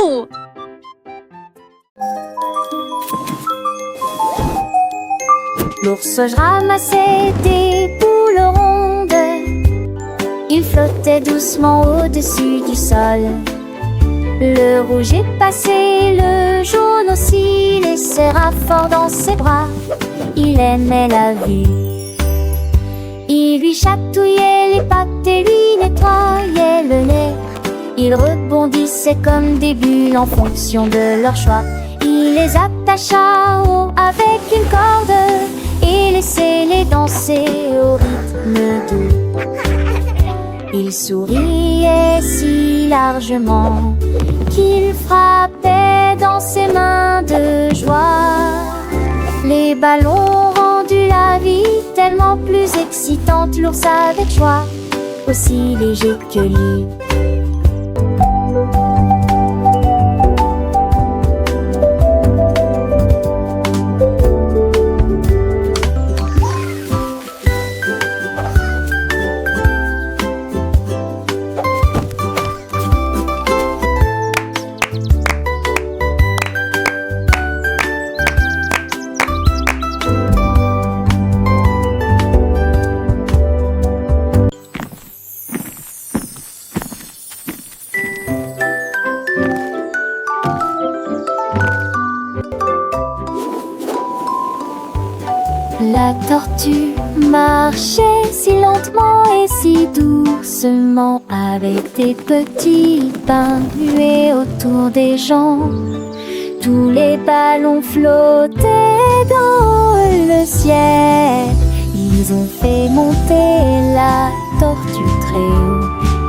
Wouhou! L'ours ramassait des boules rondes. Il flottait doucement au-dessus du sol. Le rouge est passé, le jaune aussi les serra fort dans ses bras. Il aimait la vue. Il lui chatouillait les pattes et lui nettoyait le nez. Ils rebondissaient comme des bulles en fonction de leur choix. Il les attacha haut avec une corde et laissait-les danser au rythme doux. Il souriait si largement qu'il frappait dans ses mains de joie. Les ballons ont rendu la vie tellement plus excitante. L'ours avec joie, aussi léger que lui. La tortue marchait si lentement et si doucement, avec des petits pains muets autour des jambes. Tous les ballons flottaient dans le ciel. Ils ont fait monter la tortue très haut.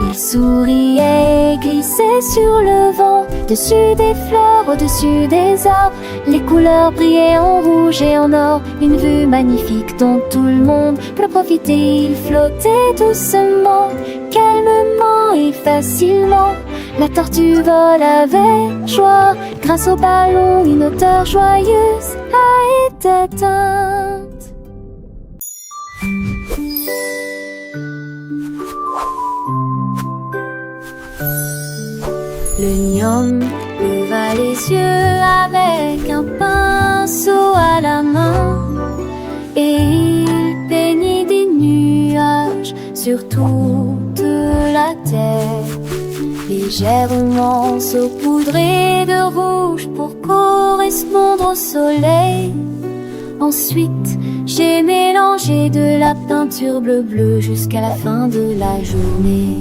Il souriait et glissait sur le vent, dessus des fleurs, au-dessus des arbres. Les couleurs brillaient en rouge et en or, une vue magnifique dont tout le monde peut profiter. Il flottait doucement, calmement et facilement. La tortue vole avec joie, grâce au ballon, une hauteur joyeuse a été atteinte. Le gnome leva les yeux avec un pinceau à la main et il peignit des nuages sur toute la terre, légèrement saupoudrés de rouge pour correspondre au soleil. Ensuite, j'ai mélangé de la peinture bleu-bleu jusqu'à la fin de la journée.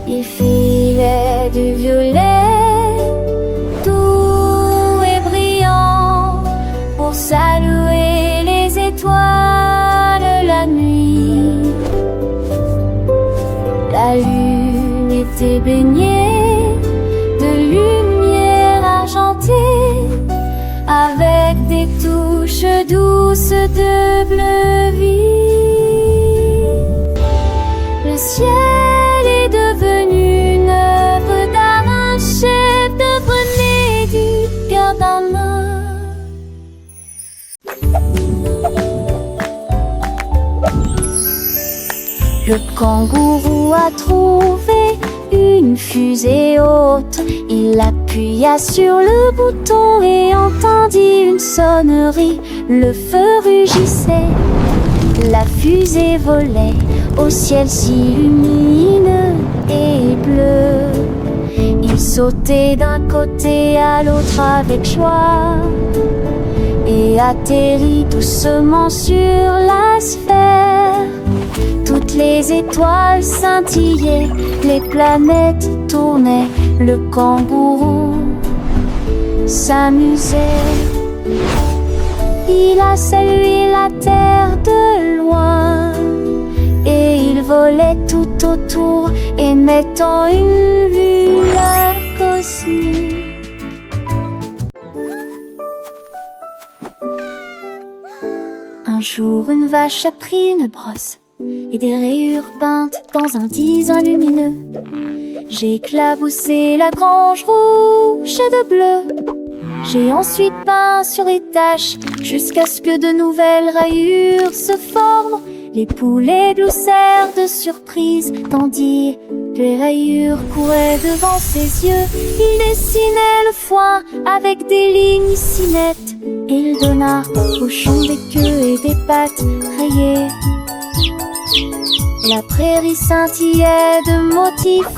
Il filait du violet doux et brillant pour saluer les étoiles la nuit. La lune était baignée de lumière argentée avec des touches douces de bleu vif. Le ciel est devenu une œuvre d'art, un chef-d'œuvre né du cœur d'un homme. Le kangourou a trouvé une fusée haute. Il appuya sur le bouton et entendit une sonnerie. Le feu rugissait, la fusée volait au ciel si lumineux et bleu. Il sautait d'un côté à l'autre avec joie et atterrit doucement sur la sphère. Toutes les étoiles scintillaient, les planètes tournaient, le kangourou s'amusait. Il a salué la terre de loin et il volait tout autour, émettant une lueur cosmique. Un jour, une vache a pris une brosse et des rayures peintes dans un divan lumineux. J'ai éclaboussé la grange rouge de bleu. J'ai ensuite peint sur les taches jusqu'à ce que de nouvelles rayures se forment. Les poulets gloussèrent de surprise, tandis que les rayures couraient devant ses yeux. Il dessinait le foin avec des lignes si nettes. Il donna au cochon des queues et des pattes rayées. La prairie scintillait de motifs.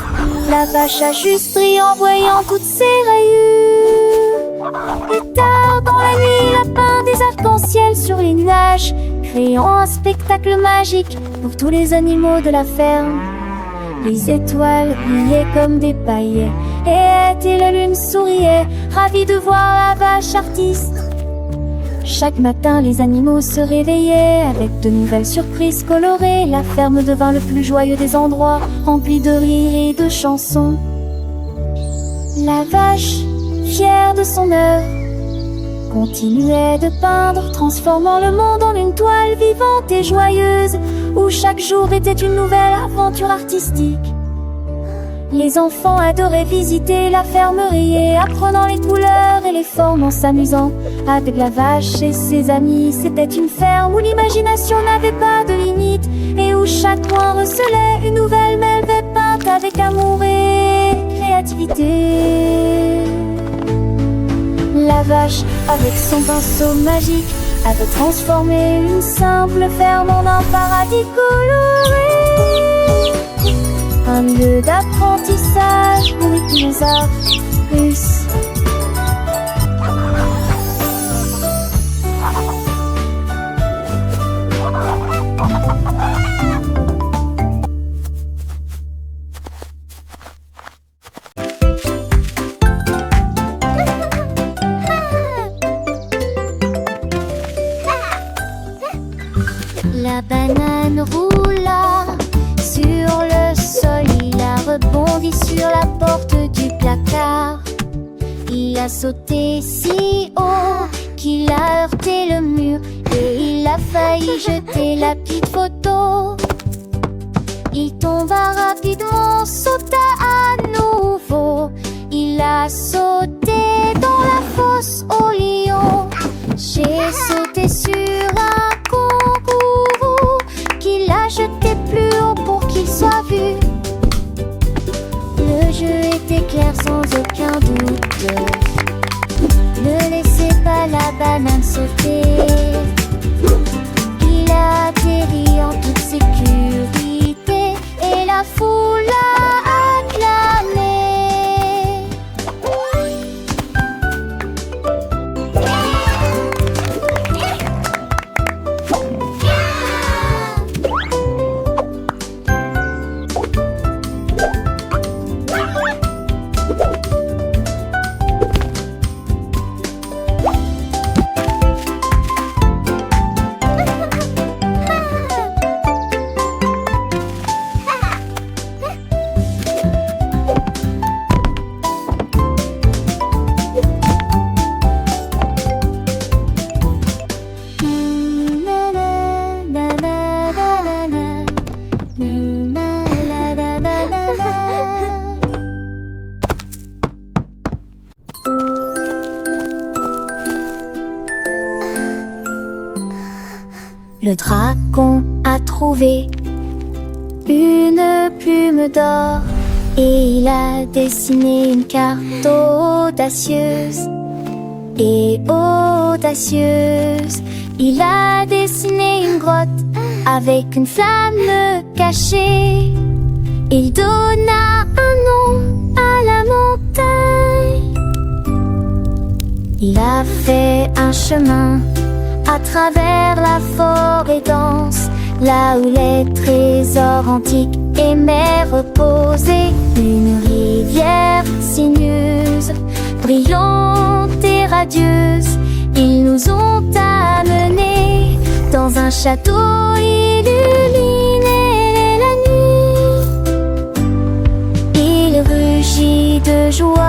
La vache a juste ri en voyant toutes ces rayures. Et tard dans la nuit, il a peint des arcs-en-ciel sur les nuages, créant un spectacle magique pour tous les animaux de la ferme. Les étoiles brillaient comme des paillettes, et la lune souriait, ravie de voir la vache artiste. Chaque matin, les animaux se réveillaient avec de nouvelles surprises colorées. La ferme devint le plus joyeux des endroits, rempli de rires et de chansons. La vache, fière de son œuvre, continuait de peindre, transformant le monde en une toile vivante et joyeuse, où chaque jour était une nouvelle aventure artistique. Les enfants adoraient visiter la fermerie, apprenant les couleurs et les formes en s'amusant. Avec la vache et ses amis, c'était une ferme où l'imagination n'avait pas de limite, et où chaque coin recelait une nouvelle merveille peinte avec amour et créativité. La vache, avec son pinceau magique, avait transformé une simple ferme en un paradis coloré. Un lieu d'apprentissage pour les dinosaures russes. La banane roula sur le sol, il a rebondi sur la porte du placard. Il a sauté si haut qu'il a heurté le mur, et il a failli jeter la petite photo. Il tomba rapidement, sauta à nouveau. Il a sauté dans la fosse au lion. J'ai sauté sur un kangourou qu'il a jeté plus haut pour qu'il soit vu. Le jeu était clair sans aucun doute. Ne laissez pas la banane sauter. Il a atterri en toute sécurité et la foule l'a acclamé. Le dragon a trouvé une plume d'or et il a dessiné une carte audacieuse. Et audacieuse, il a dessiné une grotte avec une flamme cachée. Il donna un nom à la montagne. Il a fait un chemin à travers la forêt dense, là où les trésors antiques aimaient reposer. Une rivière sinueuse, brillante et radieuse, ils nous ont amenés dans un château illuminé la nuit. Il rugit de joie